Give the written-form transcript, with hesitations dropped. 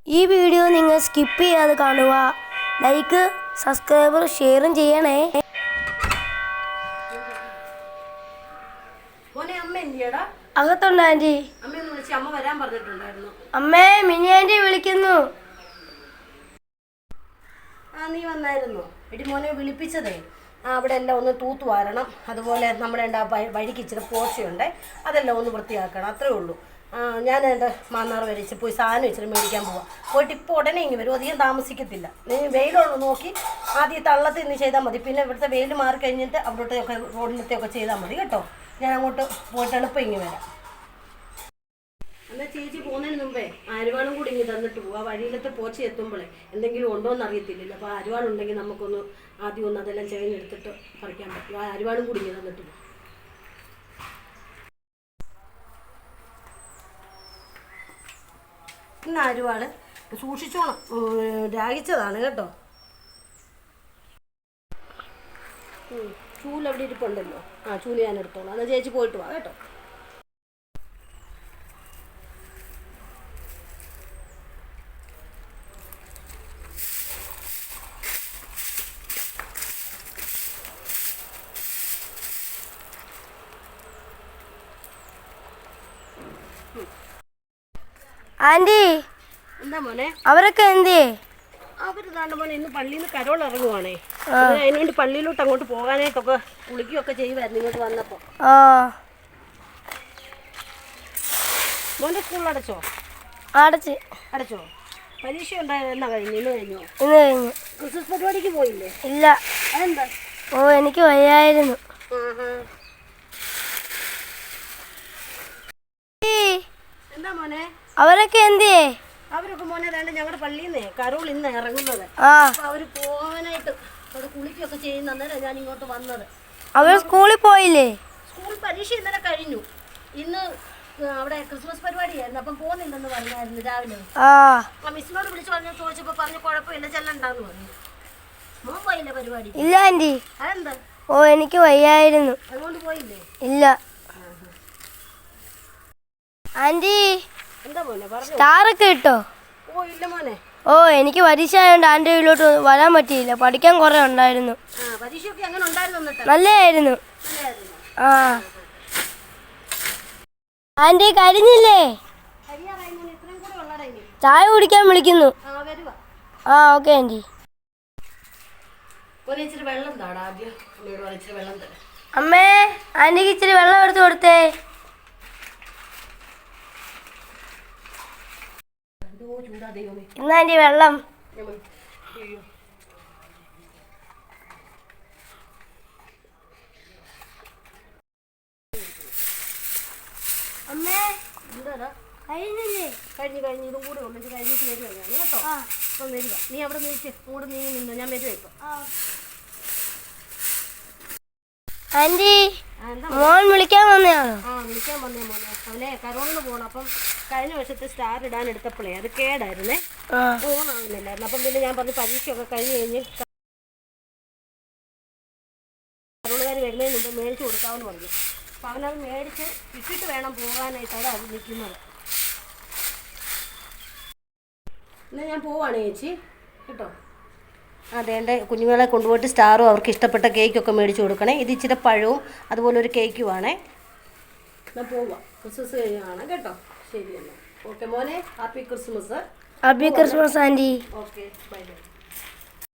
ഈ വീഡിയോ നിങ്ങൾ സ്കിപ്പ് ചെയ്യാതെ കാണുക. ലൈക്ക്, സബ്സ്ക്രൈബ്, ഷെയറും ചെയ്യണേ. അകത്തുണ്ട് ആൻറ്റി. അമ്മേ, മിനി ആൻറ്റി വിളിക്കുന്നു. നീ വന്നായിരുന്നോ? എടി മോനെ വിളിപ്പിച്ചതേ അവിടെ എല്ലാം ഒന്ന് തൂത്തു വാരണം. അതുപോലെ നമ്മുടെ വഴിക്ക് ഇച്ചിരി പോച്ചയുണ്ട്, അതെല്ലാം ഒന്ന് വൃത്തിയാക്കണം. അത്രേ ഉള്ളൂ. ഞാൻ എൻ്റെ മാന്നാർ വരച്ച് പോയി സാധനം ഇച്ചിരി മേടിക്കാൻ പോവാം. പോയിട്ട് ഇപ്പോൾ ഉടനെ ഇങ്ങ് വരും, അധികം താമസിക്കത്തില്ല. നീ വെയിലുള്ള നോക്കി ആദ്യം തള്ളത്തിൽ നിന്ന് ചെയ്താൽ മതി. പിന്നെ ഇവിടുത്തെ വെയിൽ മാറി കഴിഞ്ഞിട്ട് അവിടത്തെയൊക്കെ റോഡിലത്തെയൊക്കെ ചെയ്താൽ മതി കേട്ടോ. ഞാൻ അങ്ങോട്ട് പോയിട്ട് എളുപ്പം ഇങ്ങ് വരാം. എന്നാൽ ചേച്ചി പോകുന്നതിന് മുമ്പേ അരുവാളും കൂടി ഇങ്ങ് തന്നിട്ട് പോകും. ആ വഴിയിലത്തെ പോച്ച എത്തുമ്പോഴേ എന്തെങ്കിലും ഉണ്ടോ എന്ന് അറിയത്തില്ലല്ലോ. അപ്പോൾ അരുവാളുണ്ടെങ്കിൽ നമുക്കൊന്ന് ആദ്യം ഒന്ന് അതെല്ലാം ചെവിഞ്ഞെടുത്തിട്ട് പറിക്കാൻ പറ്റും. ആ അരുവാളും കൂടി ഇങ്ങ് തന്നിട്ട് പോകും. ഇന്ന് അരുവാള് സൂക്ഷിച്ചോണം, രാഗിച്ചതാണ് കേട്ടോ. ചൂല് എവിടെ ഇരിപ്പുണ്ടല്ലോ, ചൂല് ഞാൻ എടുത്തോളാം. എന്നാൽ ചേച്ചി പോയിട്ട് വാ കേട്ടോ. ആൻറ്റി, എന്താ മോനെ? അവരൊക്കെ എന്തേ? അവരിതാണ്ട് മോനെ ഇന്ന് പള്ളിയിൽ നിന്ന് കരോൾ ഇറങ്ങുവാണേ. അതിനുവേണ്ടി പള്ളിയിലോട്ട് അങ്ങോട്ട് പോകാനായിട്ടൊക്കെ കുളിക്കുകയൊക്കെ ചെയ്യുമായിരുന്നു ഇങ്ങോട്ട് വന്നപ്പോൾ. മോൻ്റെ സ്കൂളിൽ അടച്ചോ? അടച്ചോ? പരീക്ഷ ഉണ്ടായിരുന്ന കഴിഞ്ഞു? ഇന്ന് കഴിഞ്ഞു. ക്രിസ്മസ് പരിപാടിക്ക് പോയില്ലേ? ഇല്ല. അതെന്താ? എനിക്ക് വയ്യായിരുന്നു. എന്താ മോനെ? അവരൊക്കെ എന്തേ? അവരൊക്കെ മോനെ വേണ്ട ഞങ്ങളുടെ പള്ളിയിൽ നിന്നേ കരോൾ ഇന്ന് ഇറങ്ങുന്നത്. അപ്പൊ അവര് പോകാനായിട്ട് അവിടെ കുളിക്കൊക്കെ ചെയ്യുന്ന അന്നേരം ഞാൻ ഇങ്ങോട്ട് വന്നത്. അവർ സ്കൂളിൽ പോയില്ലേ? സ്കൂൾ പരീക്ഷ ഇന്നലെ കഴിഞ്ഞു. ഇന്ന് അവിടെ ക്രിസ്മസ് പരിപാടിയായിരുന്നു, അപ്പം പോകുന്നില്ലെന്ന് പറഞ്ഞായിരുന്നു രാവിലെ. മിസ്സിനോട് വിളിച്ച് ചോദിച്ചപ്പോ പറഞ്ഞു കുഴപ്പമില്ല, ചെല്ലണ്ടാന്ന് പറഞ്ഞു. മോൻ പോയില്ലേ പരിപാടി? ഇല്ല ആന്റി. അതെന്താ? എനിക്ക് വയ്യായിരുന്നു, അതുകൊണ്ട് പോയില്ലേ? ഇല്ല. ആന്റി, എന്താ മോനെ പറഞ്ഞു? സ്റ്റാറൊക്കെ ഇട്ടോ? ഇല്ല മോനെ. എനിക്ക് പരീക്ഷ ആയതുകൊണ്ട് ആൻ്റെ വീട്ടിലോട്ട് വരാൻ പറ്റിയില്ല. പഠിക്കാൻ കുറെ ഉണ്ടായിരുന്നു. പരീക്ഷയൊക്കെ എങ്ങനെ ഉണ്ടായിരുന്നു? നല്ലതായിരുന്നു. ആന്റി കരിഞ്ഞില്ലേ? ചായ കുടിക്കാൻ വിളിക്കുന്നു. Okay aunty. അമ്മേ, ആന്റിക്ക് ഇച്ചിരി വെള്ളം എടുത്ത് കൊടുത്തേ. ഇന്ന് ആന്റി വെള്ളം. അമ്മേ, കഴിഞ്ഞില്ലേ? കഴിഞ്ഞു. ഇതും കൂടെ ഉണ്ടെങ്കിൽ കഴിഞ്ഞിട്ട് വരുവാ ഞാൻ കേട്ടോ. അപ്പം വരിക. നീ അവിടെ അങ്ങോട്ട് നീങ്ങി നിന്നോ, ഞാൻ വരുവാ ഇപ്പം. ആന്റി, മോൻ വിളിക്കാൻ വന്നയാണോ? വിളിക്കാൻ വന്നേ മോനെ. അവനെ കരോളിന് പോകണം. അപ്പം കഴിഞ്ഞ വർഷത്തെ സ്റ്റാർ ഇടാൻ എടുത്തപ്പോഴേ അത് കേടായിരുന്നേ, ഓണാകുന്നില്ലായിരുന്നു. അപ്പം പിന്നെ ഞാൻ പറഞ്ഞു പരീക്ഷയൊക്കെ കഴിഞ്ഞ് കരോളുകാർ വരുന്നതിന് മുമ്പ് മേടിച്ച് കൊടുക്കാമെന്ന് പറഞ്ഞു. അപ്പം അവനത് മേടിച്ച് ഇട്ടിട്ട് വേണം പോകാനായിട്ടാണ് അത് നിൽക്കുന്നത്. എന്നാൽ ഞാൻ പോവാണ് ചേച്ചി കേട്ടോ. അതേണ്ട കുഞ്ഞുങ്ങളെ കൊണ്ടുപോയിട്ട് സ്റ്റാറും അവർക്ക് ഇഷ്ടപ്പെട്ട കേക്കൊക്കെ മേടിച്ച് കൊടുക്കണേ. ഇത് ഇച്ചിരി പഴവും അതുപോലെ ഒരു കേക്കുവാണേ. ഞാൻ പോവാം, ക്രിസ്മസ് കഴിഞ്ഞാണ് കേട്ടോ. ശരി എന്നാൽ ഓക്കെ മോനെ, happy Christmas. Happy Christmas aunty. Okay, by.